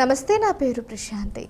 నమస్తే, నా పేరు ప్రశాంతి.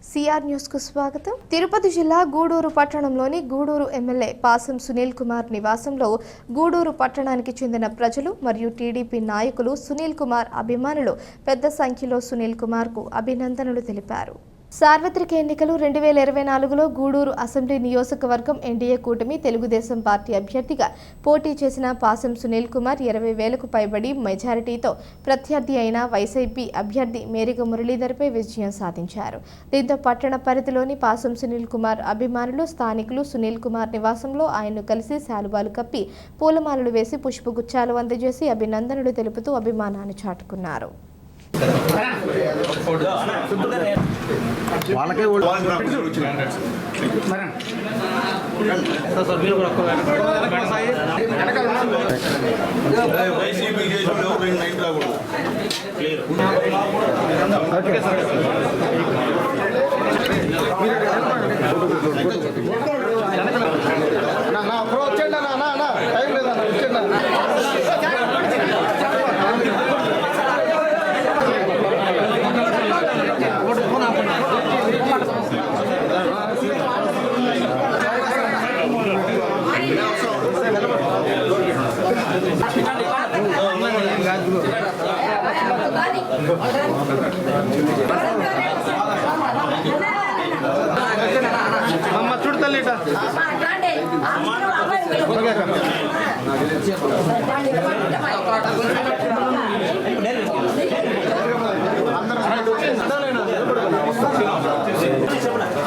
సిఆర్ న్యూస్ కు స్వాగతం. తిరుపతి జిల్లా గూడూరు పట్టణంలోని గూడూరు ఎమ్మెల్యే పాసం సునీల్ కుమార్ నివాసంలో గూడూరు పట్టణానికి చెందిన ప్రజలు మరియు టీడీపీ నాయకులు సునీల్ కుమార్ అభిమానులు పెద్ద సంఖ్యలో సునీల్ కుమార్ కు అభినందనలు తెలిపారు. సార్వత్రిక ఎన్నికలు 2024లో గూడూరు అసెంబ్లీ నియోజకవర్గం ఎన్డీఏ కూటమి తెలుగుదేశం పార్టీ అభ్యర్థిగా పోటీ చేసిన పాసం సునీల్ కుమార్ 20,000కు పైబడి మెజారిటీతో ప్రత్యర్థి అయిన వైసీపీ అభ్యర్థి మేరిగ మురళీధర్పై విజయం సాధించారు. దీంతో పట్టణ పరిధిలోని పాసం సునీల్ కుమార్ అభిమానులు, స్థానికులు సునీల్ కుమార్ నివాసంలో ఆయన్ను కలిసి శాలువాలు కప్పి పూలమాలలు వేసి పుష్పగుచ్చాలు అందజేసి అభినందనలు తెలుపుతూ అభిమానాన్ని చాటుకున్నారు.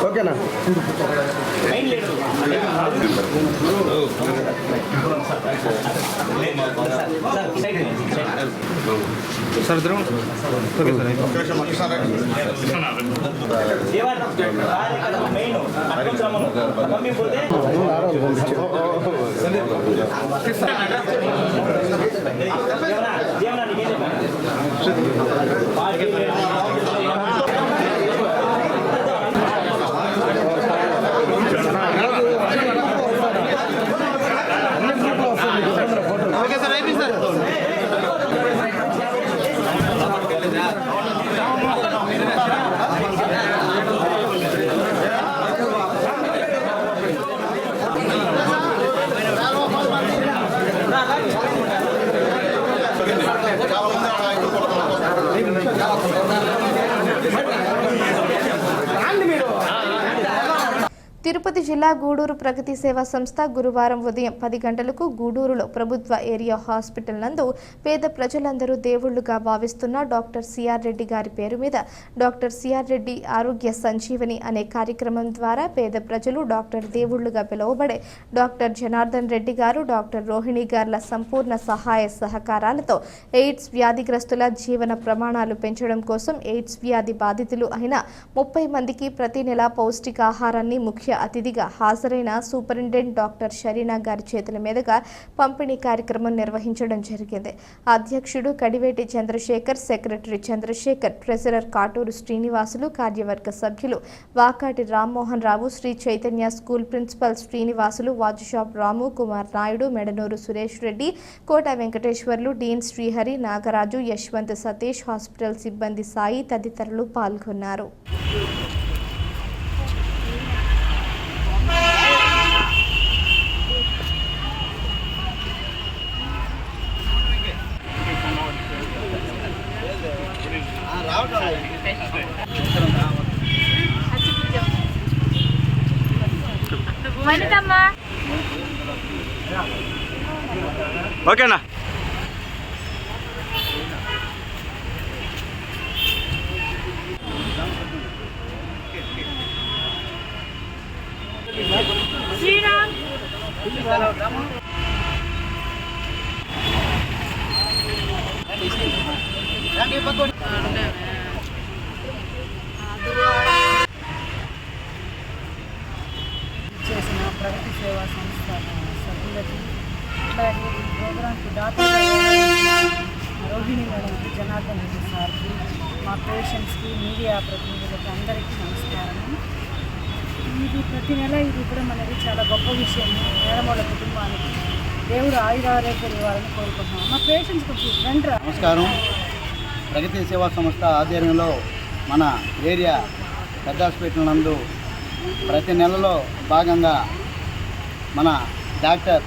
ఓకేనా? సార్ ఇద్దరం ఓకే సార్. తిరుపతి జిల్లా గూడూరు ప్రగతి సేవా సంస్థ గురువారం ఉదయం 10 గంటలకు గూడూరులో ప్రభుత్వ ఏరియా హాస్పిటల్ నందు పేద ప్రజలందరూ దేవుళ్లుగా భావిస్తున్న డాక్టర్ సిఆర్ రెడ్డి గారి పేరు మీద డాక్టర్ సిఆర్ రెడ్డి ఆరోగ్య సంజీవని అనే కార్యక్రమం ద్వారా పేద ప్రజలు డాక్టర్ దేవుళ్లుగా పిలువబడే డాక్టర్ జనార్దన్ రెడ్డి గారు, డాక్టర్ రోహిణి గార్ల సంపూర్ణ సహాయ సహకారాలతో ఎయిడ్స్ వ్యాధిగ్రస్తుల జీవన ప్రమాణాలు పెంచడం కోసం ఎయిడ్స్ వ్యాధి బాధితులు అయిన 30 మందికి ప్రతి నెల పౌష్టికాహారాన్ని ముఖ్య అతిథిగా హాజరైన సూపరింటెండెంట్ డాక్టర్ షరీనా గారి చేతుల మీదుగా పంపిణీ కార్యక్రమం నిర్వహించడం జరిగింది. అధ్యక్షుడు కడివేటి చంద్రశేఖర్, సెక్రటరీ చంద్రశేఖర్, ట్రెజరర్ కాటూరు శ్రీనివాసులు, కార్యవర్గ సభ్యులు వాకాటి రామ్మోహన్ రావు, శ్రీ చైతన్య స్కూల్ ప్రిన్సిపల్ శ్రీనివాసులు, వాచుషాప్ రాము, కుమార్ నాయుడు, మెడనూరు సురేష్ రెడ్డి, కోట వెంకటేశ్వర్లు, డీన్ శ్రీహరి, నాగరాజు, యశ్వంత్ సతీష్, హాస్పిటల్ సిబ్బంది సాయి తదితరులు పాల్గొన్నారు. ఓకేనా? శ్రీరామ్ చేసిన ప్రగతి సేవా సంస్థ సభ్యులకి, అలాగే ఈ ప్రోగ్రాంకి డాక్టర్ రోహిణి మేడంకి, జనార్దన్ రెడ్డి సార్కి, మా పేషెంట్స్కి, మీడియా ప్రతినిధులకి అందరికీ నమస్కారం. ఇది ప్రతి నెల ఇది కూడా మనది చాలా గొప్ప విషయం. మేడమోళ్ళ కుటుంబానికి దేవుడు ఆయురారోగ్యాలు ఇవ్వాలని కోరుకుంటున్నాం. మా పేషెంట్స్ కొంచెం రండి. నమస్కారం. ప్రగతి సేవా సంస్థ ఆధ్వర్యంలో మన ఏరియా పెద్ద హాస్పిటల్ నందు ప్రతి నెలలో భాగంగా మన డాక్టర్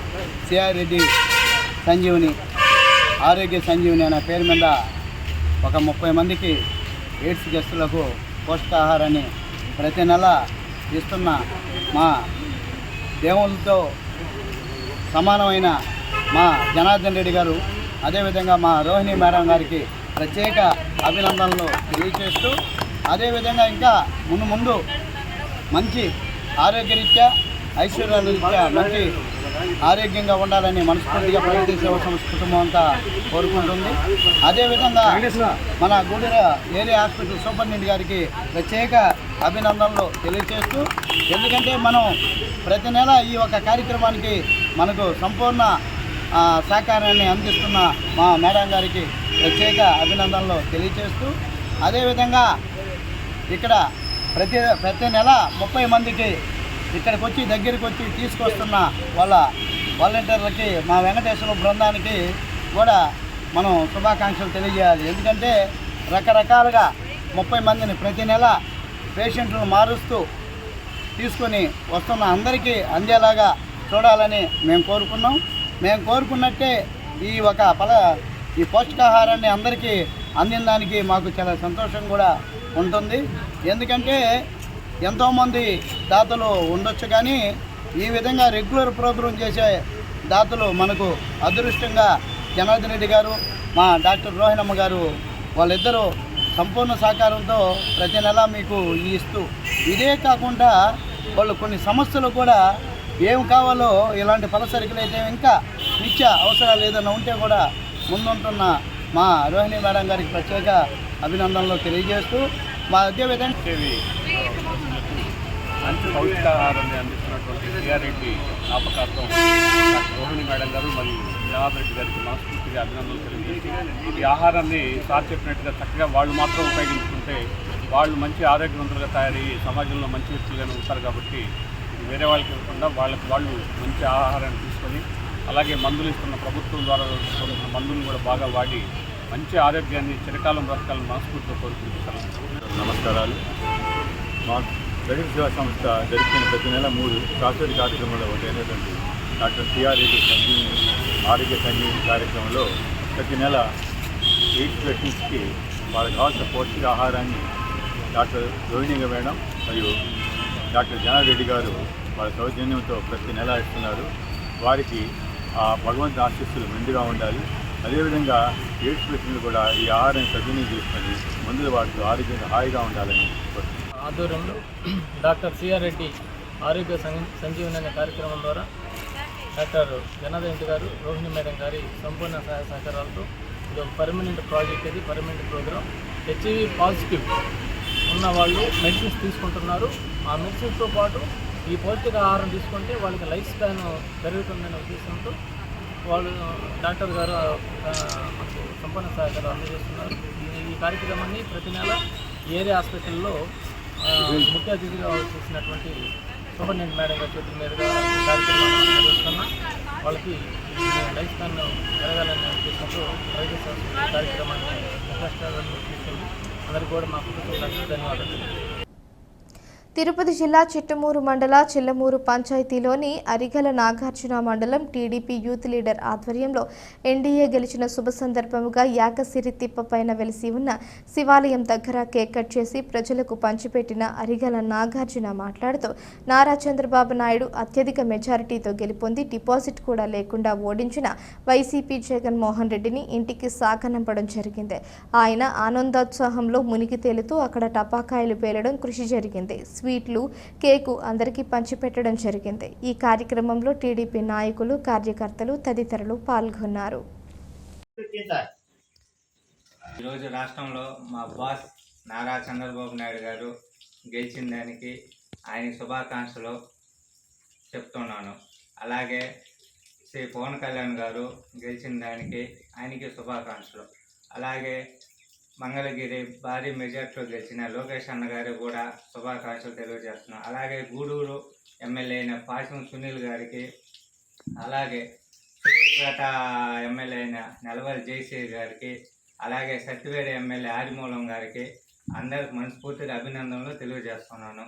సిఆర్ రెడ్డి సంజీవని ఆరోగ్య సంజీవని అనే పేరు మీద ఒక 30 మందికి ఎయిడ్స్ గ్రస్తులకు పోషకాహారాన్ని ప్రతి నెల ఇస్తున్న మా దేవుళ్ళతో సమానమైన మా జనార్దన్ రెడ్డి గారు, అదేవిధంగా మా రోహిణి మేడం గారికి ప్రత్యేక అభినందనలు తెలియజేస్తూ, అదేవిధంగా ఇంకా ముందు మంచి ఆరోగ్యరీత్యా ఐశ్వర్యరీత్యా మంచి ఆరోగ్యంగా ఉండాలని మనస్ఫూర్తిగా ప్రగతి సేవా సంస్థ కుటుంబం అంతా కోరుకుంటుంది. అదేవిధంగా మన గూడూరు ఏరియా హాస్పిటల్ సూపరింటెండెంట్ గారికి ప్రత్యేక అభినందనలు తెలియజేస్తూ, ఎందుకంటే మనం ప్రతి నెల ఈ ఒక కార్యక్రమానికి మనకు సంపూర్ణ సహకారాన్ని అందిస్తున్న మా మేడం గారికి ప్రత్యేక అభినందనలు తెలియజేస్తూ, అదేవిధంగా ఇక్కడ ప్రతి నెల 30 మందికి ఇక్కడికి దగ్గరికి వచ్చి తీసుకొస్తున్న వాళ్ళ వాలంటీర్లకి మా వెంకటేశ్వర బృందానికి కూడా మనం శుభాకాంక్షలు తెలియజేయాలి. ఎందుకంటే రకరకాలుగా 30 మందిని ప్రతి నెల పేషెంట్లను మారుస్తూ తీసుకొని వస్తున్న అందరికీ అందేలాగా చూడాలని మేము కోరుకున్నాం. మేము కోరుకున్నట్టే ఈ పౌష్టికాహారాన్ని అందరికీ అందిన దానికి మాకు చాలా సంతోషం కూడా ఉంటుంది. ఎందుకంటే ఎంతోమంది దాతలు ఉండొచ్చు, కానీ ఈ విధంగా రెగ్యులర్ ప్రోగ్రాం చేసే దాతలు మనకు అదృష్టంగా జనార్దన్ రెడ్డి గారు, మా డాక్టర్ రోహిణమ్మ గారు వాళ్ళిద్దరూ సంపూర్ణ సహకారంతో ప్రతి నెల మీకు ఇస్తూ, ఇదే కాకుండా వాళ్ళు కొన్ని సమస్యలు కూడా ఏం కావాలో ఇలాంటి పలసరికలు అయితే ఇంకా నిత్య అవసరాలు ఏదైనా ఉంటే కూడా ముందుంటున్న మా రోహిణి మేడం గారికి ప్రత్యేక అభినందనలు తెలియజేస్తూ, మా అదేవిధంగా మంచి పౌష్టికాహారాన్ని అందిస్తున్నటువంటి సిఆర్ రెడ్డి జ్ఞాపకార్థం రోహిణి మేడం గారు మరియు జనార్దన్ రెడ్డి గారికి మనస్ఫూర్తిగా అభినందనలు తెలియజేసి, ఈ ఆహారాన్ని సార్ చెప్పినట్టుగా చక్కగా వాళ్ళు మాత్రం ఉపయోగించుకుంటే వాళ్ళు మంచి ఆరోగ్యవంతులుగా తయారయ్యి సమాజంలో మంచి వ్యక్తులుగానే ఉంటారు. కాబట్టి ఇది వేరే వాళ్ళకి ఇవ్వకుండా వాళ్ళు మంచి ఆహారాన్ని తీసుకొని, అలాగే మందులు ఇస్తున్న ప్రభుత్వం ద్వారా ఇస్తున్న మందులను కూడా బాగా వాడి మంచి ఆరోగ్యాన్ని చిరకాలం బ్రతకాలని మనస్ఫూర్తిగా కోరుకుంటున్నాను. నమస్కారాలు. మా ప్రగతి సేవా సంస్థ జరిపిన ప్రతి నెల 3 శాశ్వత కార్యక్రమంలో ఒకటైనటువంటి డాక్టర్ సిఆర్ రెడ్డి సంజీవని ఆరోగ్య సంజీవని కార్యక్రమంలో ప్రతి నెల ఎయిడ్స్ పేషెంట్స్కి వాళ్ళకి కావాల్సిన పౌష్టికాహారాన్ని డాక్టర్ రోహిణి మేడం మరియు డాక్టర్ జనార్దన్ రెడ్డి గారు వాళ్ళ సౌజన్యంతో ప్రతి నెల ఇస్తున్నారు. వారికి ఆ భగవంతుని ఆశీస్సులు మెండుగా ఉండాలి. అదేవిధంగా ఎయిడ్స్ పేషెంట్లు కూడా ఈ ఆహారాన్ని సద్వినియోగం చేసుకొని మందులు వాడుతూ ఆరోగ్యంగా హాయిగా ఉండాలని కోరుతున్నాను. ఆధ్వర్యంలో డాక్టర్ సిఆర్ రెడ్డి ఆరోగ్య సంజీవని అనే కార్యక్రమం ద్వారా డాక్టర్ జనార్దన్ రెడ్డి గారు, రోహిణి మేడం గారి సంపూర్ణ సహాయ సహకారాలతో ఇది ఒక పర్మనెంట్ ప్రాజెక్ట్, ఇది పర్మనెంట్ ప్రోగ్రామ్. హెచ్ఐవి పాజిటివ్ ఉన్న వాళ్ళు మెడిసిన్స్ తీసుకుంటున్నారు. ఆ మెడిసిన్స్తో పాటు ఈ పౌష్టిక ఆహారం తీసుకుంటే వాళ్ళకి లైఫ్ స్పాన్ పెరుగుతుందనే ఉద్దేశంతో వాళ్ళు డాక్టర్ గారు మనకు సంపూర్ణ సహకారం అందజేస్తున్నారు. ఈ కార్యక్రమాన్ని ప్రతి నెల ఏరియా హాస్పిటల్లో ముఖ్య అతిథిగా చేసినటువంటి సూపరింటెండెంట్ మేడం గారి చేతుల మీదుగా కార్యక్రమాన్ని నిర్వహిస్తున్నాం. వాళ్ళకి లైఫ్ స్పాన్ పెరగాలనే ఉద్దేశంతో వైద్య సంస్థ కార్యక్రమాన్ని కష్టాలను తీసుకుంది. అందరికీ కూడా మా కుటుంబానికి ధన్యవాదాలు. తిరుపతి జిల్లా చిట్టమూరు మండల చిల్లమూరు పంచాయతీలోని అరిగల నాగార్జున మండలం టీడీపీ యూత్ లీడర్ ఆధ్వర్యంలో ఎన్డీఏ గెలిచిన శుభ సందర్భముగా యాకసిరి తిప్పపైన వెలిసి ఉన్న శివాలయం దగ్గర కేక్ కట్ చేసి ప్రజలకు పంచిపెట్టిన అరిగల నాగార్జున మాట్లాడుతూ నారా చంద్రబాబు నాయుడు అత్యధిక మెజారిటీతో గెలుపొంది డిపాజిట్ కూడా లేకుండా ఓడించిన వైసీపీ జగన్మోహన్ రెడ్డిని ఇంటికి సాగనంపడం జరిగింది. ఆయన ఆనందోత్సాహంలో మునిగి తేలుతూ అక్కడ టపాకాయలు పేలడం కృషి జరిగింది. స్వీట్లు, కేకు అందరికీ పంచిపెట్టడం జరిగింది. ఈ కార్యక్రమంలో టీడీపీ నాయకులు, కార్యకర్తలు తదితరులు పాల్గొన్నారు. ఈరోజు రాష్ట్రంలో మా బాస్ నారా చంద్రబాబు నాయుడు గారు గెలిచిన దానికి ఆయన శుభాకాంక్షలు చెప్తున్నాను. అలాగే శ్రీ పవన్ కళ్యాణ్ గారు గెలిచిన దానికి ఆయనకి శుభాకాంక్షలు. అలాగే మంగళగిరి భారీ మెజార్టీలో గెలిచిన లోకేష్ అన్న గారు కూడా శుభాకాంక్షలు తెలియజేస్తున్నాం. అలాగే గూడూరు ఎమ్మెల్యే అయిన పాశం సునీల్ గారికి, అలాగే సూర్యాపేట ఎమ్మెల్యే అయిన నెలవల్లి జయశ్రీ గారికి, అలాగే సత్యవేడ ఎమ్మెల్యే ఆదిమూలం గారికి, అందరికి మనస్ఫూర్తిగా అభినందనలు తెలియజేస్తున్నాను.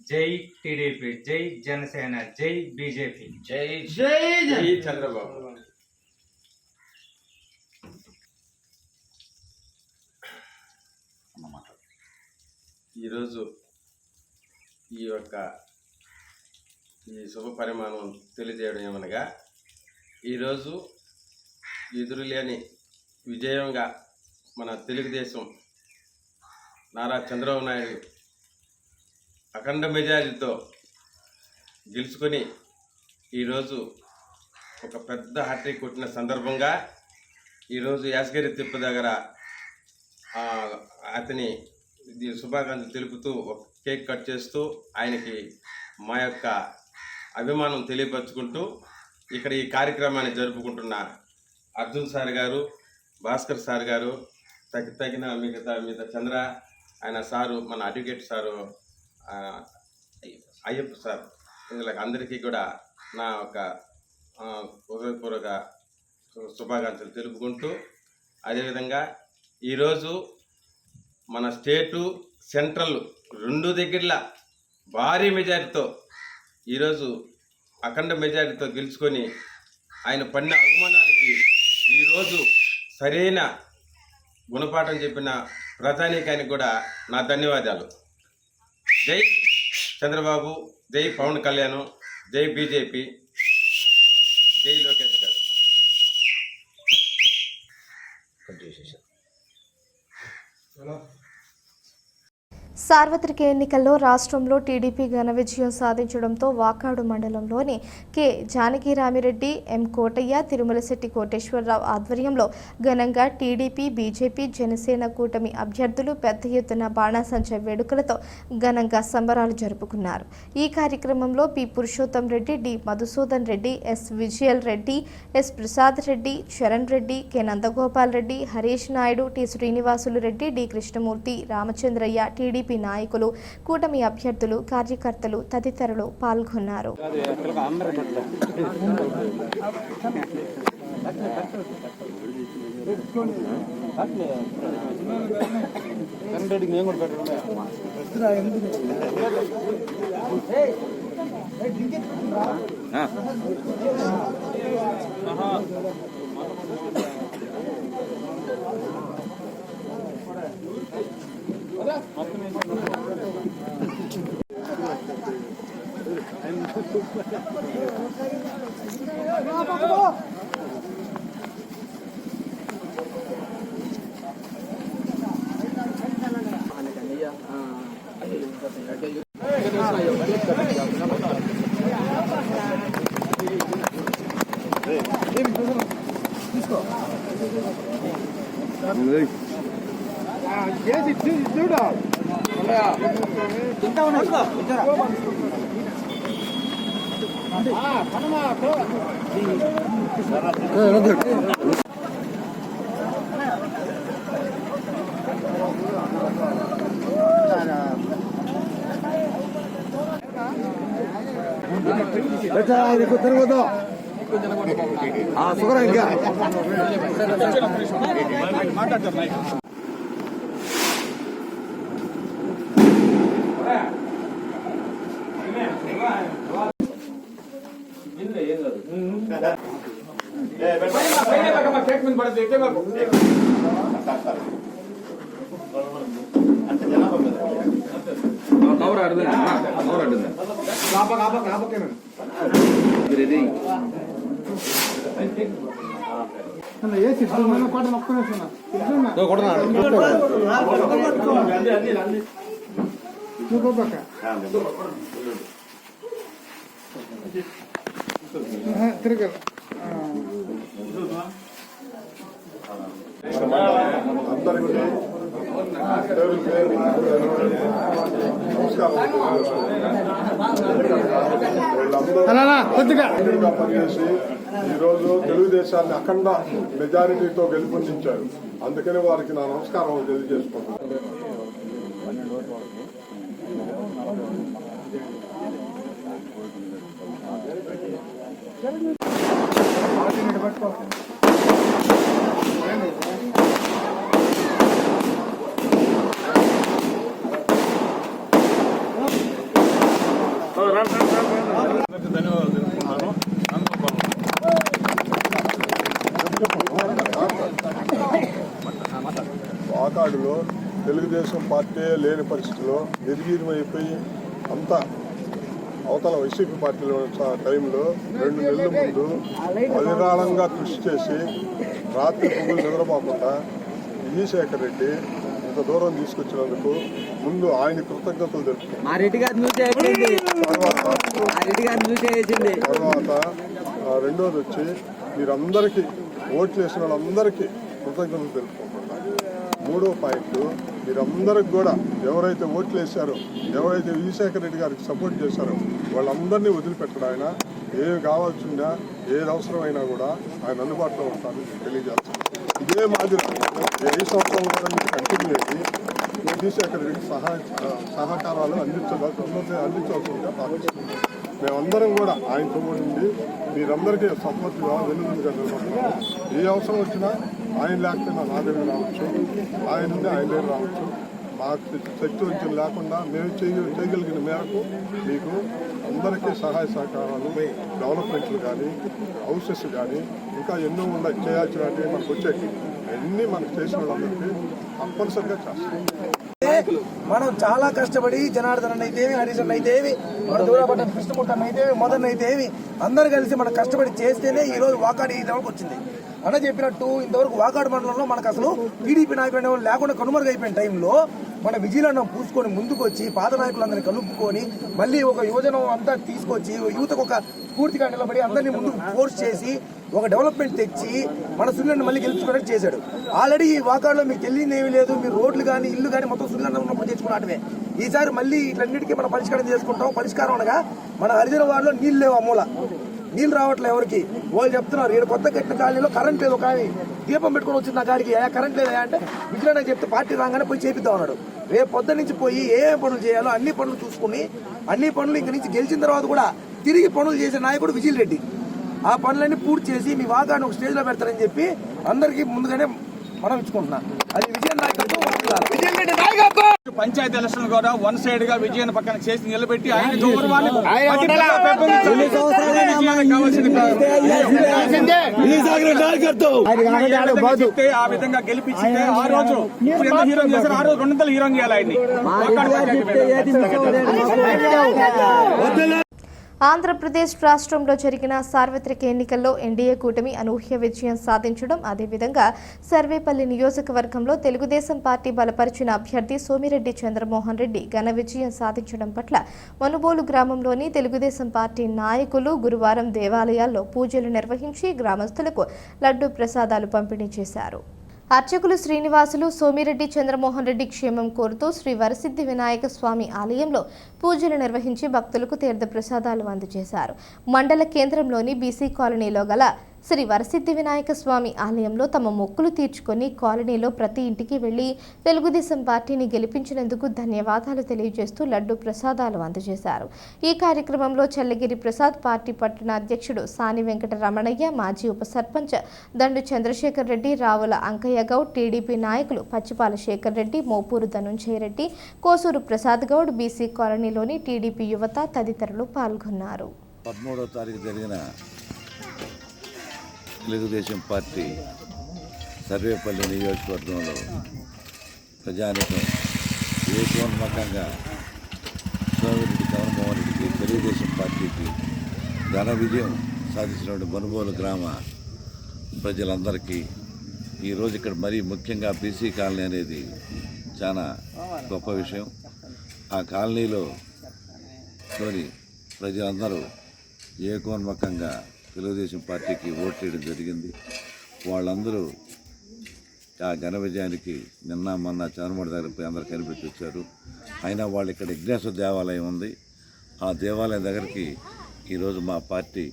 జై టీడీపీ, జై జనసేన, జై బీజేపీ, జై జై చంద్రబాబు. ఈరోజు ఈ శుభ పరిమాణం తెలియజేయడం ఏమనగా, ఈరోజు ఎదురులేని విజయంగా మన తెలుగుదేశం నారా చంద్రబాబు నాయుడు అఖండ మెజారిటీతో గెలుచుకొని ఈరోజు ఒక పెద్ద హ్యాట్రిక్ కొట్టిన సందర్భంగా ఈరోజు యాసగిరి తిప్ప దగ్గర అతని శుభాకాంక్షలు తెలుపుతూ ఒక కేక్ కట్ చేస్తూ ఆయనకి మా యొక్క అభిమానం తెలియపరుచుకుంటూ ఇక్కడ ఈ కార్యక్రమాన్ని జరుపుకుంటున్న అర్జున్ సార్ గారు, భాస్కర్ సార్ గారు, తగిన మిగతా చంద్ర ఆయన సారు, మన అడ్వకేట్ సారు అయ్యప్ప సార్, వీళ్ళకి అందరికీ కూడా నా ఒక హృదయపూర్వక శుభాకాంక్షలు తెలుపుకుంటూ, అదేవిధంగా ఈరోజు మన స్టేటు సెంట్రల్ రెండు దగ్గరలా భారీ మెజారిటీతో ఈరోజు అఖండ మెజారిటీతో గెలుచుకొని ఆయన పడిన అవమానానికి ఈరోజు సరైన గుణపాఠం చెప్పిన ప్రజానీకానికి కూడా నా ధన్యవాదాలు. జై చంద్రబాబు, జై పవన్ కళ్యాణ్, జై బీజేపీ, జై లోకేష్ గారు. సార్వత్రిక ఎన్నికల్లో రాష్ట్రంలో టీడీపీ ఘన విజయం సాధించడంతో వాకాడు మండలంలోని కె జానకిరామిరెడ్డి, ఎం కోటయ్య, తిరుమలశెట్టి కోటేశ్వరరావు ఆధ్వర్యంలో ఘనంగా టీడీపీ, బీజేపీ, జనసేన కూటమి అభ్యర్థులు పెద్ద ఎత్తున బాణాసంచా వేడుకలతో ఘనంగా సంబరాలు జరుపుకున్నారు. ఈ కార్యక్రమంలో P Purushotham Reddy, D Madhusudan Reddy, S Vijayal Reddy, S Prasad Reddy, Charan Reddy, K Nandagopal Reddy, Harish Naidu, T Srinivasulu Reddy, D Krishnamurthy, Ramachandraiah, TDP నాయకులు, కూటమి అభ్యర్థులు, కార్యకర్తలు తదితరులు పాల్గొన్నారు. పనిచేసి ఈరోజు తెలుగుదేశాన్ని అఖండ మెజారిటీతో గెలుపొందించారు. అందుకని వారికి నా నమస్కారం తెలియజేసుకుంటున్నాను. ధన్యవాదాలు తెలుపుతున్నాను. వాకాడులో తెలుగుదేశం పార్టీ లేని పరిస్థితిలో నిర్వీర్యమైపోయి అంతా అవతల వైసీపీ పార్టీలో టైంలో 2 నెలల ముందు అవిరాళంగా కృషి చేసి రాత్రి పొగులు నిద్రపోకుండా విజయశేఖర్ రెడ్డి ఇంత దూరం తీసుకొచ్చినందుకు ముందు ఆయన కృతజ్ఞతలు తెలుపుతున్నాను. తర్వాత రెండోది వచ్చి మీరందరికీ ఓట్లు వేసిన వాళ్ళందరికీ కృతజ్ఞతలు తెలుపుకుంటున్నాను. మూడో పాయింట్, మీరందరికి కూడా ఎవరైతే ఓట్లు వేశారో, ఎవరైతే విజయశేఖర్ రెడ్డి గారికి సపోర్ట్ చేశారో వాళ్ళందరినీ వదిలిపెట్టడం. ఆయన ఏమి కావాల్సిందా, ఏది అవసరమైనా కూడా ఆయన అందుబాటులో ఉంటారని తెలియజేస్తాను. ఇదే మాదిరి 5 సంవత్సరాల కూడా మీరు కంటిన్యూ అయ్యి విజయశేఖర్ రెడ్డికి సహకారాలు అందించవలసిందిగా భావిస్తున్నాం. మేమందరం కూడా ఆయనతో ఉండి మీరందరికీ సపోర్ట్గా వెలుగుగా నిలబడుతున్నాము. ఏ అవసరం వచ్చినా ఆయన లేకపోయినా నా దగ్గర రావచ్చు, ఆయన నుండి ఆయన దగ్గర రావచ్చు. మాకు శక్తి వంచన లేకుండా మేము చేయగలిగిన మేరకు మీకు అందరికీ సహాయ సహకారాలు, డెవలప్మెంట్లు కానీ, హౌసెస్ కానీ ఇంకా ఎన్నో చేయాల్సినవి మనకు వచ్చేవి అన్నీ మనకు చేసిన వాళ్ళందరికీ తప్పనిసరిగా చేస్తాం. మనం చాలా కష్టపడి జనార్దన్ అయితేవి, హరీశన్ అయితేవి, మన దూరపడ్డ కృష్ణముట్టన్ అయితేవి, మదన్ అయితేవి అందరు కలిసి మనం కష్టపడి చేస్తేనే ఈ రోజు వాకాడు ఈ లెవెల్కి వచ్చింది. అన్న చెప్పినట్టు ఇంతవరకు వాకాడు మండలంలో మనకు అసలు టీడీపీ నాయకులు లేకుండా కనుమరుగైపోయిన టైంలో మన విజయనగరం పూసుకొని ముందుకు వచ్చి పాత నాయకులందరినీ కలుపుకొని మళ్ళీ ఒక యువజనం అంతా తీసుకొచ్చి యువతకు ఒక పూర్తిగా నిలబడి అందరినీ ముందుకు ఫోర్స్ చేసి ఒక డెవలప్మెంట్ తెచ్చి మన సుల్లిని మళ్ళీ గెలుచుకున్నట్టు చేశాడు. ఆల్రెడీ ఈ వాకాడులో మీకు తెలియని ఏమీ లేదు. మీరు రోడ్లు కానీ ఇల్లు కానీ మొత్తం సుల్లిని ఉన్నప్పుడు తెచ్చుకున్నట్టువే. ఈసారి మళ్ళీ ఇట్లన్నిటికీ మనం పరిష్కారం చేసుకుంటాం. పరిష్కారం అనగా మన హరిజన వార్డులో నీళ్ళు లేవు, అమ్మూల నీళ్ళు రావట్లేదు ఎవరికి. వాళ్ళు చెప్తున్నారు ఇక్కడ కొత్త కట్టిన కాలనీలో కరెంట్ లేదు, కానీ దీపం పెట్టుకుని వచ్చింది నా కాడికి కరెంట్ లేదా అంటే విజయనగరం చెప్తే పార్టీ రాగానే పోయి చేపిద్దాం అన్నాడు. రేపు పొద్దు నుంచి పోయి ఏ పనులు చేయాలో అన్ని పనులు చూసుకుని అన్ని పనులు ఇంక నుంచి గెలిచిన తర్వాత కూడా తిరిగి పనులు చేసే నాయకుడు విజయ్ రెడ్డి. ఆ పనులన్నీ పూర్తి చేసి మీ వాగాన్ని ఒక స్టేజ్లో పెడతారని చెప్పి అందరికీ ముందుగానే మనం ఇచ్చుకుంటున్నాం. అది విజయ్ నాయకత్వం. పంచాయతీ ఎలక్షన్ కూడా వన్ సైడ్ గా విజయన్ పక్కన చేసి నిలబెట్టి ఆయన ఆ విధంగా గెలిపించింది. ఆ రోజు హీరో చేశారు, ఆ రోజు 200 హీరో చేయాలి ఆయన్ని. ఆంధ్రప్రదేశ్ రాష్ట్రంలో జరిగిన సార్వత్రిక ఎన్నికల్లో ఎన్డీఏ కూటమి అనూహ్య విజయం సాధించడం, అదేవిధంగా సర్వేపల్లి నియోజకవర్గంలో తెలుగుదేశం పార్టీ బలపరిచిన అభ్యర్థి సోమిరెడ్డి చంద్రమోహన్ రెడ్డి ఘన విజయం సాధించడం పట్ల మనుబోలు గ్రామంలోని తెలుగుదేశం పార్టీ నాయకులు గురువారం దేవాలయాల్లో పూజలు నిర్వహించి గ్రామస్తులకు లడ్డూ ప్రసాదాలు పంపిణీ చేశారు. అర్చకులు శ్రీనివాసులు సోమిరెడ్డి చంద్రమోహన్ రెడ్డి క్షేమం కోరుతూ శ్రీ వరసిద్ధి వినాయక స్వామి ఆలయంలో పూజలు నిర్వహించి భక్తులకు తీర్థ ప్రసాదాలు అందజేశారు. మండల కేంద్రంలోని బీసీ కాలనీలో గల శ్రీ వరసిద్ధి వినాయక స్వామి ఆలయంలో తమ మొక్కులు తీర్చుకొని కాలనీలో ప్రతి ఇంటికి వెళ్లి తెలుగుదేశం పార్టీని గెలిపించినందుకు ధన్యవాదాలు తెలియజేస్తూ లడ్డు ప్రసాదాలు అందజేశారు. ఈ కార్యక్రమంలో చల్లగిరి ప్రసాద్, పార్టీ పట్టణ అధ్యక్షుడు సాని వెంకట రమణయ్య, మాజీ ఉప సర్పంచ్ దండు చంద్రశేఖర్ రెడ్డి, రావుల అంకయ్య గౌడ్, టీడీపీ నాయకులు పచ్చిపాల శేఖర్ రెడ్డి, మోపూరు ధనుంజయ రెడ్డి, కోసూరు ప్రసాద్ గౌడ్, బీసీ కాలనీలోని టీడీపీ యువత తదితరులు పాల్గొన్నారు. 13వ తారీఖు జరిగిన తెలుగుదేశం పార్టీ సర్వేపల్లి నియోజకవర్గంలో ప్రజానికం ఏకోన్ముఖంగా సోమిరెడ్డి చంద్రమోహన్ రెడ్డికి తెలుగుదేశం పార్టీకి ఘన విజయం సాధించినటువంటి మనుబోలు గ్రామ ప్రజలందరికీ ఈరోజు ఇక్కడ మరీ ముఖ్యంగా బీసీ కాలనీ అనేది చాలా గొప్ప విషయం. ఆ కాలనీలో ప్రజలందరూ ఏకోన్ముఖంగా తెలుగుదేశం పార్టీకి ఓట్లేయడం జరిగింది. వాళ్ళందరూ ఆ ఘన విజయానికి నిన్న మొన్న చంద్రమూడి దగ్గర పోయి అందరూ కనిపెట్టి వచ్చారు. అయినా వాళ్ళు ఇక్కడ విఘ్నేశ్వర దేవాలయం ఉంది, ఆ దేవాలయం దగ్గరికి ఈరోజు మా పార్టీ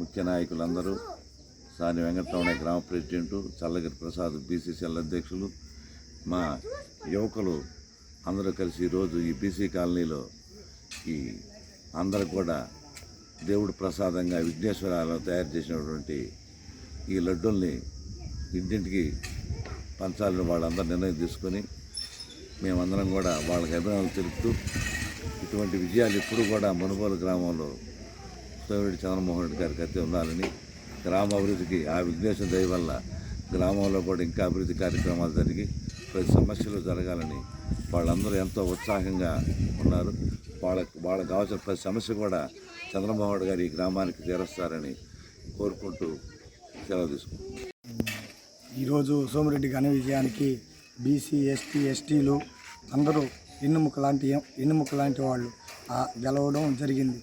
ముఖ్య నాయకులందరూ సాని వెంకటరమణ గ్రామ ప్రెసిడెంటు, చల్లగిరి ప్రసాద్ బీసీసీఎల్ అధ్యక్షులు, మా యువకులు అందరూ కలిసి ఈరోజు ఈ బీసీ కాలనీలో ఈ అందరూ కూడా దేవుడు ప్రసాదంగా విఘ్నేశ్వరాలు తయారు చేసినటువంటి ఈ లడ్డూల్ని ఇంటింటికి పంచాలని వాళ్ళందరూ నిర్ణయం తీసుకొని మేమందరం కూడా వాళ్ళకి అభినందనలు తెలుపుతూ ఇటువంటి విజయాలు ఎప్పుడు కూడా మునుగోలు గ్రామంలో సోమిరెడ్డి చంద్రమోహన్ రెడ్డి గారికి అయితే ఉండాలని, గ్రామ అభివృద్ధికి ఆ విఘ్నేశ్వర దయ వల్ల గ్రామంలో కూడా ఇంకా అభివృద్ధి కార్యక్రమాలు జరిగి ప్రతి సమస్యలు జరగాలని వాళ్ళందరూ ఎంతో ఉత్సాహంగా ఉన్నారు. వాళ్ళకు కావాల్సిన ప్రతి సమస్య కూడా చంద్రమోహన్ రెడ్డి గారు ఈ గ్రామానికి తీరుస్తారని కోరుకుంటూ సెలవు తీసుకుంటున్నాను. ఈరోజు సోమిరెడ్డి ఘన విజయానికి బీసీ, ఎస్టీ, ఎస్టీలు అందరూ ఎన్నుముక లాంటి వాళ్ళు గెలవడం జరిగింది.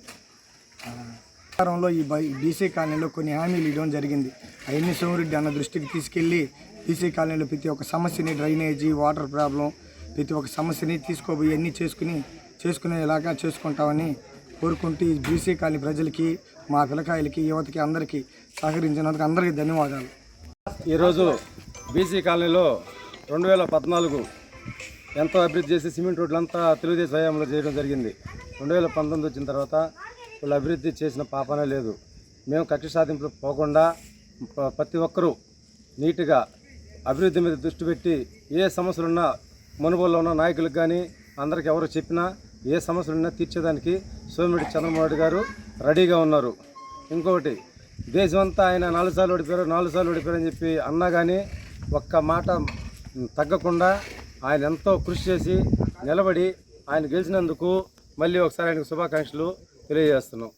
ఈ బీసీ కాలనీలో కొన్ని హామీలు ఇవ్వడం జరిగింది. అవన్నీ సోమిరెడ్డి అన్న దృష్టికి తీసుకెళ్ళి బీసీ కాలనీలో ప్రతి ఒక్క సమస్యని, డ్రైనేజీ, వాటర్ ప్రాబ్లం, ప్రతి ఒక్క సమస్యని తీసుకోబోయి అన్నీ చేసుకునేలాగా చేసుకుంటామని కోరుకుంటూ ఈ బీసీ కాలనీ ప్రజలకి, మా పిల్లకాయలకి, యువతకి అందరికీ సహకరించినందుకు అందరికీ ధన్యవాదాలు. ఈరోజు బీసీ కాలనీలో 2014 ఎంతో అభివృద్ధి చేసి సిమెంట్ రోడ్లంతా తెలుగుదేశం హయాంలో చేయడం జరిగింది. 2019 వచ్చిన తర్వాత వాళ్ళు అభివృద్ధి చేసిన పాపనే లేదు. మేము కక్ష సాధింపులు పోకుండా ప్రతి ఒక్కరూ నీట్గా అభివృద్ధి మీద దృష్టి పెట్టి ఏ సమస్యలున్నా మునుగోలులో ఉన్న నాయకులకు కానీ అందరికీ ఎవరు చెప్పినా ఏ సమస్యలున్నా తీర్చేదానికి సోమిరెడ్డి చంద్రమోహన్ రెడ్డి గారు రెడీగా ఉన్నారు. ఇంకొకటి, దేశమంతా ఆయన 4 సార్లు ఓడిపోయారని చెప్పి అన్నా కానీ ఒక్క మాట తగ్గకుండా ఆయన ఎంతో కృషి చేసి నిలబడి ఆయన గెలిచినందుకు మళ్ళీ ఒకసారి ఆయనకు శుభాకాంక్షలు తెలియజేస్తున్నాం.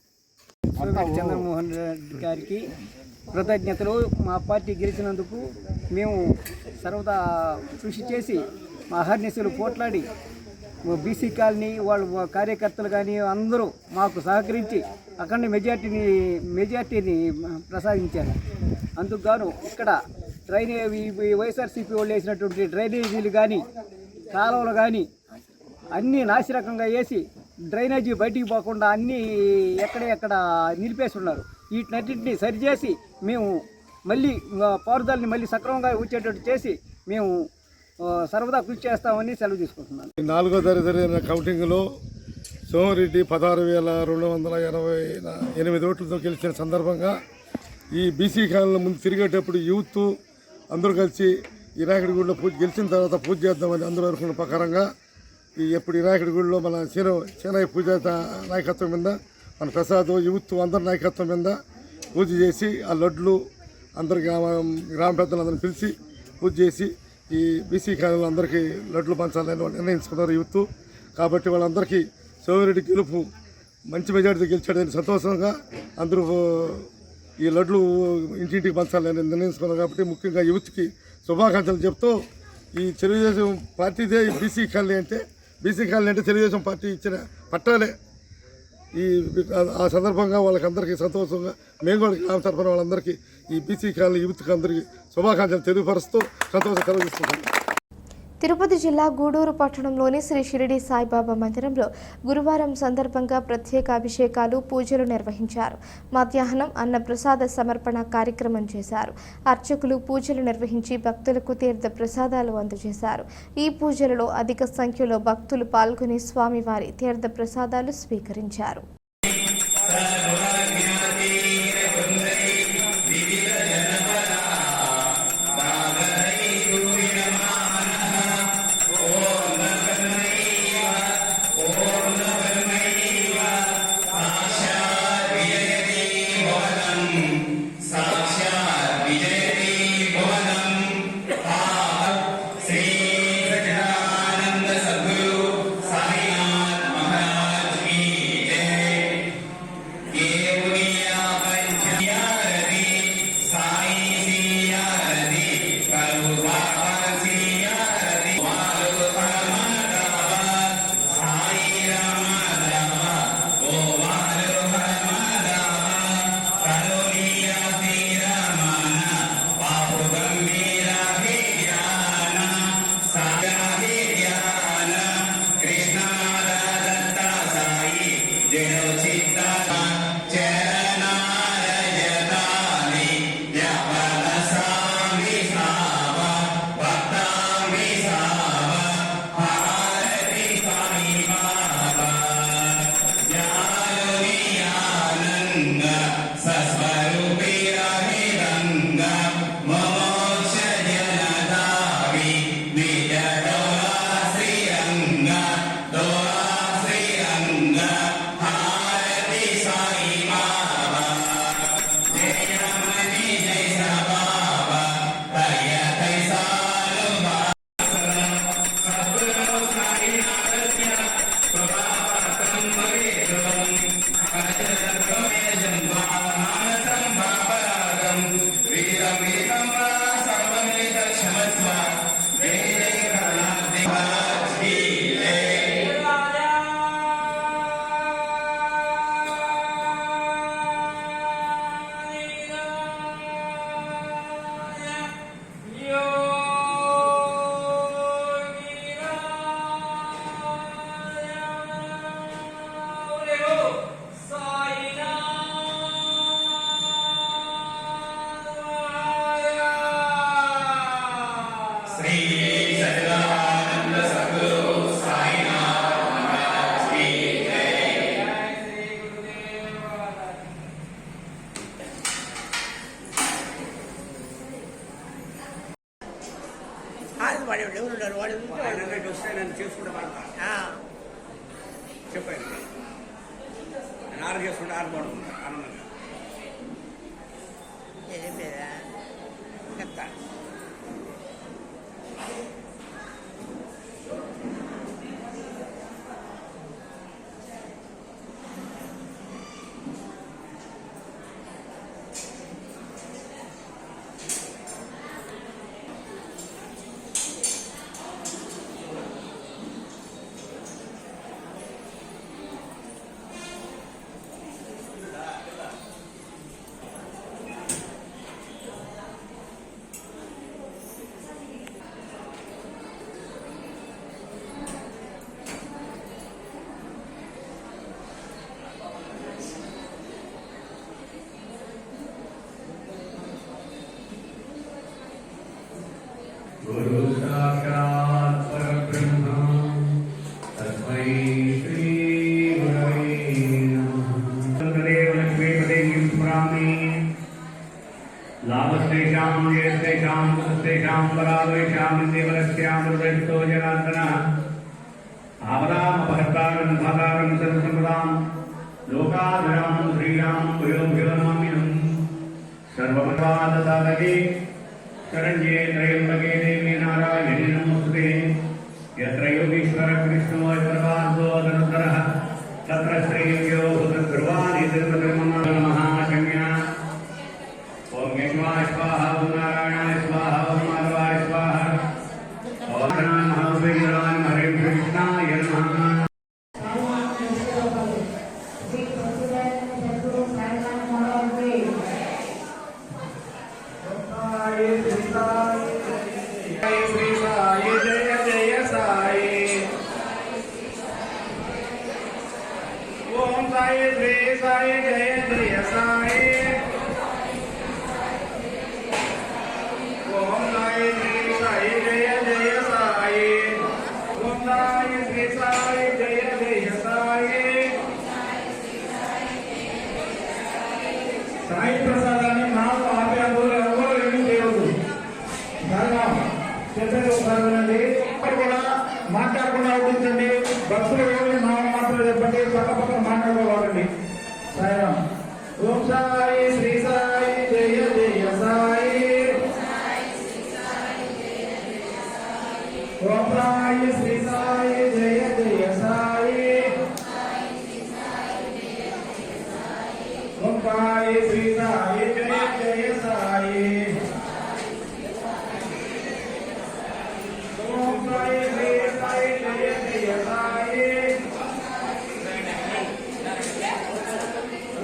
చంద్రమోహన్ రెడ్డి గారికి కృతజ్ఞతలు. మా పార్టీ గెలిచినందుకు మేము సర్వదా కృషి చేసి మా అహర్నిశలు పోట్లాడి బీసీ కాలనీ వాళ్ళు కార్యకర్తలు కానీ అందరూ మాకు సహకరించి అక్కడ మెజార్టీని ప్రసాదించారు. అందుకు గాను ఇక్కడ వైఎస్ఆర్సీపీ వాళ్ళు వేసినటువంటి డ్రైనేజీలు కానీ, కాలువలు కానీ అన్నీ నాసిరకంగా వేసి డ్రైనేజీ బయటికి పోకుండా అన్నీ ఎక్కడ నిలిపేసి ఉన్నారు. వీటినన్నింటినీ సరిచేసి మేము మళ్ళీ పారుదలని మళ్ళీ సక్రమంగా వచ్చేటట్టు చేసి మేము సర్వదా కృషి చేస్తామని సెలవు తీసుకుంటున్నాను. 4వ తరగతి జరిగిన కౌంటింగ్లో సోమిరెడ్డి 16,288 ఓట్లతో గెలిచిన సందర్భంగా ఈ బీసీ కాలంలో ముందు తిరిగేటప్పుడు యూత్ అందరూ కలిసి వినాయకుడి గుడిలో గెలిచిన తర్వాత పూజ చేద్దామని అందరూ అనుకున్న ప్రకారంగా ఎప్పుడు వినాయకుడి గుడిలో మన సేనయ్య పూజ నాయకత్వం మీద, మన ప్రసాద్ యూత్ అందరి నాయకత్వం మీద పూజ చేసి ఆ లడ్లు అందరు గ్రామ పెద్దలందరిని పిలిచి పూజ చేసి ఈ బీసీ కాలంలో అందరికీ లడ్లు పంచాలని వాళ్ళు నిర్ణయించుకున్నారు యూత్. కాబట్టి వాళ్ళందరికీ సోమిరెడ్డి గెలుపు మంచి మెజార్టీతో గెలిచాడని సంతోషంగా అందరూ ఈ లడ్లు ఇంటింటికి పంచాలని నిర్ణయించుకున్నారు. కాబట్టి ముఖ్యంగా యూత్కి శుభాకాంక్షలు చెప్తూ ఈ తెలుగుదేశం పార్టీదే ఈ బీసీ కాలనీ అంటే తెలుగుదేశం పార్టీ ఇచ్చిన పట్టాలే. ఆ సందర్భంగా వాళ్ళకందరికీ సంతోషంగా మేము కూడా గ్రామ తరఫున వాళ్ళందరికీ ఈ బీసీ కాలనీ యూత్కి అందరికీ శుభాకాంక్షలు తెలియపరుస్తూ సంతోషం తెలియజేస్తున్నాను. తిరుపతి జిల్లా గూడూరు పట్టణంలోని శ్రీ షిరిడి సాయిబాబా మందిరంలో గురువారం సందర్భంగా ప్రత్యేక అభిషేకాలు, పూజలు నిర్వహించారు. మధ్యాహ్నం అన్నప్రసాద సమర్పణ కార్యక్రమం చేశారు. అర్చకులు పూజలు నిర్వహించి భక్తులకు తీర్థ ప్రసాదాలు అందజేశారు. ఈ పూజలలో అధిక సంఖ్యలో భక్తులు పాల్గొని స్వామివారి తీర్థ ప్రసాదాలు స్వీకరించారు. ఎవరు ఉన్నారు వాళ్ళు వస్తే నన్ను చేసుకుంటే చెప్పాను నేను ఆరు చేసుకుంటే ఆరుపోవడం ఆనందంగా చెప్పేదా చెప్తా गुरु साक्षात् परब्रह्म तस्मै श्री गुरवे नमः। तदेव लक्ष्मीपतिं स्मरामि लाभस्तेषां जयस्तेषां सुस्तेषां परावेषां देवरस्यां हृदयस्थो जनार्दनः आपदामपहर्तारं धातारं सर्वसम्पदां लोकाभिरां श्रीरां भूयो भूयो नमाम्यहम् सर्वप्रसादसाधके शरण्ये त्रयम्बके देवी नारायणे नमोस्तुते यत्र योगीश्वर कृष्णो सर्वार्थो धनुर्धरः तत्र श्रीयो भूतध्रुवानि महाशम्या ओम यज्ञाय स्वाहा ओम नारायणाय स्वाहा ओम माधवाय स्वाहा ओम महावीराय हरे कृष्णाय नमः। సాయి ప్రసాదాన్ని నాకు ఆపేందుకు ఎవరు ఏమీ చేయవద్దు. చెప్పేది ఒకసారి కూడా మాట్లాడకుండా ఉండించండి. భక్తులు ఎవరిని మాత్రం చెప్పండి, పక్క పక్కన మాట్లాడుకోవాలండి. సాయిరామ్. ఓం సాయి శ్రీ సాయి జయ జయ సాయి ఓం సాయి శ్రీ సాయి జయ జయ సాయి ఓం సాయి శ్రీ సాయి జయ జయ సాయి ఓం సాయి శ్రీ సాయి జయ జయ సాయి ఓం సాయి శ్రీ సాయి జయ జయ సాయి జయ సాయి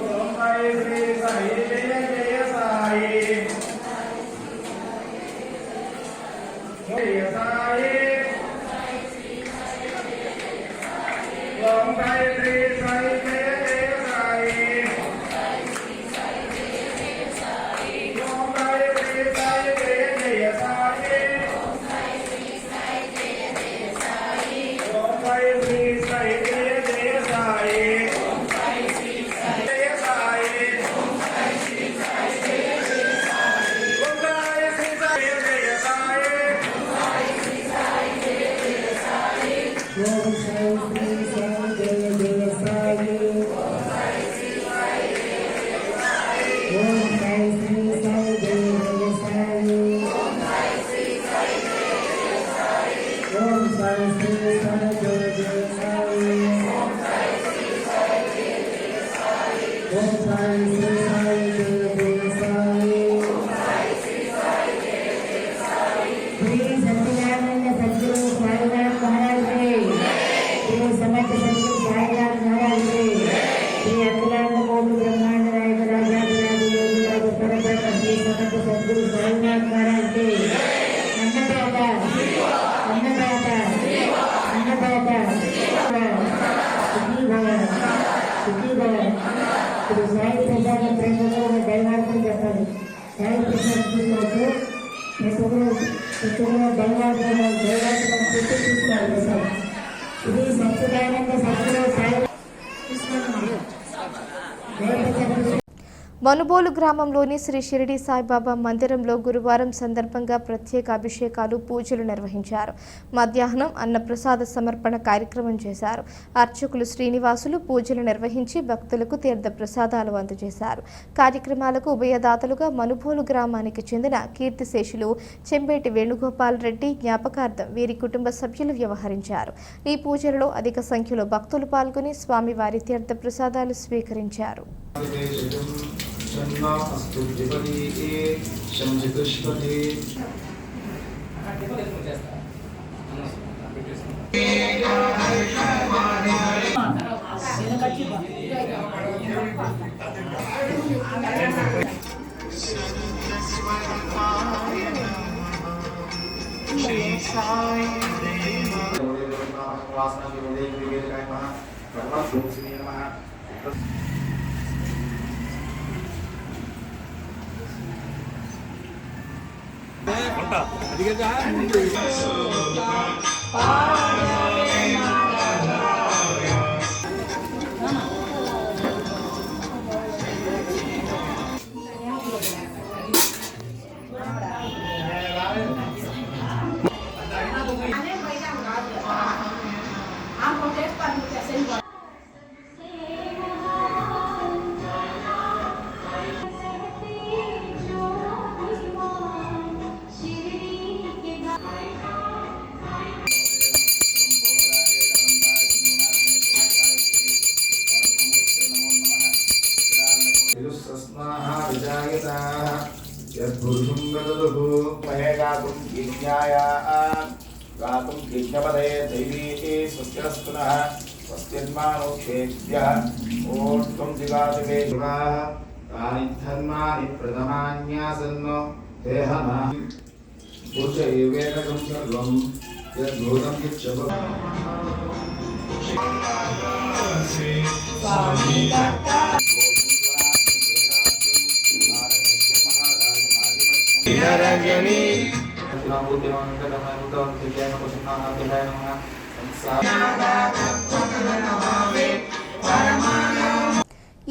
ఓం సాయి శ్రీ సాయి జయ జయ సాయి ఓం సాయి శ్రీ సాయి జయ జయ సాయి ఓం సాయి శ్రీ సాయి జయ జయ సాయి ఓం సాయి శ్రీ సాయి జయ జయ సాయి ఓం సాయి శ్రీ సాయి జయ సాయి ఓం సాయి శ్రీ సాయి జయ జయ సాయి ఓం సాయి శ్రీ సాయి జయ సాయి ఓం సాయి శ్రీ సాయి జయ జయ సాయి ఓం సాయి శ్రీ సాయి జయ జయ సాయి ఓం సాయి శ్రీ సాయి జయ జయ సాయి ఓం సాయి శ్రీ సాయి జయ జయ సాయి ఓం సాయి శ్రీ సాయి జయ జయ సాయి ఓం సాయి శ్రీ సాయి జయ జయ సాయి ఓం సాయి శ్రీ సాయి జయ జయ సాయి ఓం సాయి శ్రీ సాయి జయ జయ సాయి ఓం సాయి శ్రీ సాయి జయ జయ సాయి శ్రీ సత్యనారాయణ సద్గురు సాయినాథ్ మహారాజ్ కి శ్రీ సమర్థ సద్గురు సాయినాథ్ మహారాజ్ కి శ్రీ అఖిలాండ కోటి బ్రహ్మాండ నాయక రాజాధిరాజ యోగిరాజ పరబ్రహ్మ శ్రీ సమర్థ సద్గురు సాయినాథ్ మహారాజ్ కి అన్నదాత అన్నదాత అన్నదాత సుఖీ భవ సుఖీ భవ ఇప్పుడు సాయి ప్రసాద్ ప్రేమలో ఒక దైవార్థం చెప్పాలి. సాయి ప్రసాద్ చూసినట్టు ప్రతిలో దైవార్థం దైవార్థం పెట్టి చూసుకోవాలి ప్రసాద్. ఇది సత్యదానంద సద్గురు సాయి మనుబోలు గ్రామంలోని శ్రీ షిరిడి సాయిబాబా మందిరంలో గురువారం సందర్భంగా ప్రత్యేక అభిషేకాలు పూజలు నిర్వహించారు. మధ్యాహ్నం అన్నప్రసాద సమర్పణ కార్యక్రమం చేశారు. అర్చకులు శ్రీనివాసులు పూజలు నిర్వహించి భక్తులకు తీర్థ ప్రసాదాలు అందజేశారు. కార్యక్రమాలకు ఉభయదాతలుగా మనుబోలు గ్రామానికి చెందిన కీర్తిశేషులు చెంబేటి వేణుగోపాల్ రెడ్డి జ్ఞాపకార్థం వీరి కుటుంబ సభ్యులు వ్యవహరించారు. ఈ పూజలలో అధిక సంఖ్యలో భక్తులు పాల్గొని స్వామివారి తీర్థ ప్రసాదాలు స్వీకరించారు.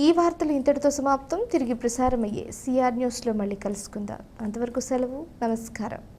ఈ వార్తలు ఇంతటితో సమాప్తం. తిరిగి ప్రసారమయ్యే సిఆర్ న్యూస్లో మళ్ళీ కలుసుకుందాం. అంతవరకు సెలవు. నమస్కారం.